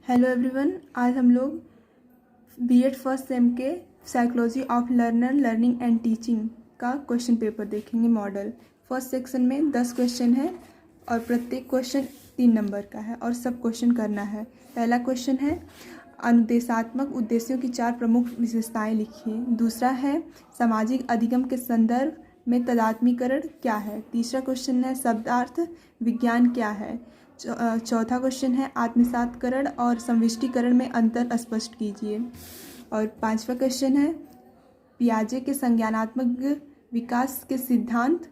Hello everyone, आज हम लोग बीएड फर्स्ट सेम के psychology of learner learning and teaching का क्वेश्चन पेपर देखेंगे। मॉडल फर्स्ट सेक्शन में 10 क्वेश्चन है और प्रत्येक क्वेश्चन 3 नंबर का है और सब क्वेश्चन करना है। पहला क्वेश्चन है अनुदेशात्मक उद्देश्यों की 4 प्रमुख विशेषताएं लिखिए। दूसरा है सामाजिक अधिगम के संदर्भ में तादात्म्यीकरण क्या है। तीसरा क्वेश्चन है शब्दार्थ विज्ञान क्या है। चौथा क्वेश्चन है आत्मसातकरण और संविष्टीकरण में अंतर स्पष्ट कीजिए। और 5वां क्वेश्चन है पियाजे के संज्ञानात्मक विकास के सिद्धांत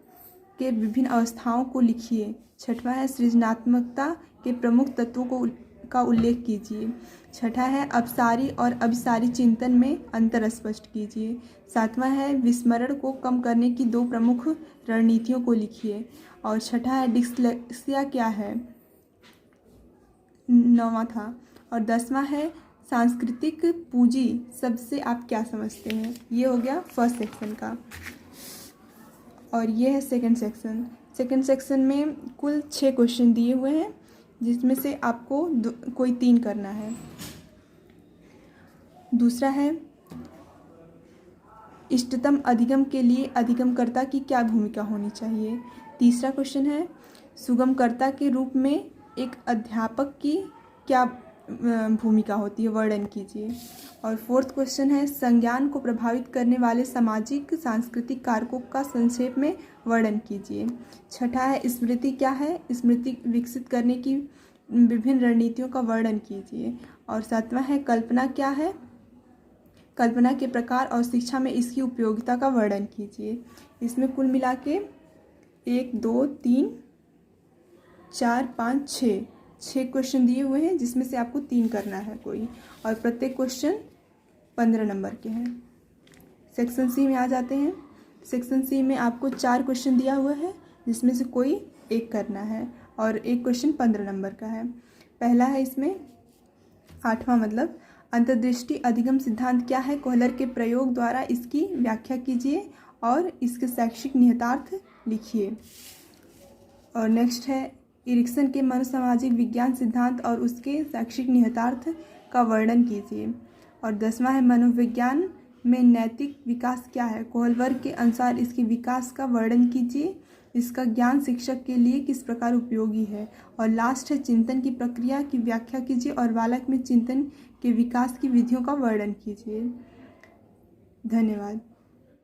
के विभिन्न अवस्थाओं को लिखिए। 6वां है सृजनात्मकता के प्रमुख तत्वों का उल्लेख कीजिए। 6ठा है अपसारी और अभिसारी चिंतन में अंतर स्पष्ट कीजिए। 7वां है विस्मरण को कम करने की 2 प्रमुख रणनीतियों को लिखिए। और 6ठा है डिस्लेक्सिया क्या है। 9वां था। और 10वां है सांस्कृतिक पूंजी सबसे आप क्या समझते हैं। ये हो गया फर्स्ट सेक्शन का और ये है सेकंड सेक्शन। सेकंड सेक्शन में कुल 6 क्वेश्चन दिए हुए हैं जिसमें से आपको कोई 3 करना है। दूसरा है इष्टतम अधिगम के लिए अधिगमकर्ता की क्या भूमिका होनी चाहिए। तीसरा क्वेश्चन है सुगमकर्ता के रूप में एक अध्यापक की क्या भूमिका होती है, वर्णन कीजिए। और 4th क्वेश्चन है संज्ञान को प्रभावित करने वाले सामाजिक सांस्कृतिक कारकों का संक्षेप में वर्णन कीजिए। 6ठा है स्मृति क्या है, स्मृति विकसित करने की विभिन्न रणनीतियों का वर्णन कीजिए। और 7वां है कल्पना क्या है, कल्पना के प्रकार और शिक्षा में इसकी उपयोगिता का वर्णन कीजिए। इसमें कुल मिला के 1 2 3 4 5 6 क्वेश्चन दिए हुए हैं जिसमें से आपको 3 करना है कोई, और प्रत्येक क्वेश्चन 15 नंबर के हैं। सेक्शन सी में आ जाते हैं। सेक्शन सी में आपको 4 क्वेश्चन दिया हुआ है जिसमें से कोई 1 करना है और 1 क्वेश्चन 15 नंबर का है। पहला है इसमें 8वां मतलब अंतर्दृष्टि अधिगम सिद्धांत क्या है, कोहलर के प्रयोग द्वारा इसकी व्याख्या कीजिए और इसके शैक्षिक निहितार्थ लिखिए। और नेक्स्ट है इरिक्सन के मनोसामाजिक विज्ञान सिद्धांत और उसके शैक्षिक निहितार्थ का वर्णन कीजिए। और 10वां है मनोविज्ञान में नैतिक विकास क्या है, कोहलर के अनुसार इसके विकास का वर्णन कीजिए, इसका ज्ञान शिक्षक के लिए किस प्रकार उपयोगी है। और लास्ट है चिंतन की प्रक्रिया की व्याख्या कीजिए और बालक में चिंतन के विकास की विधियों का वर्णन कीजिए। धन्यवाद।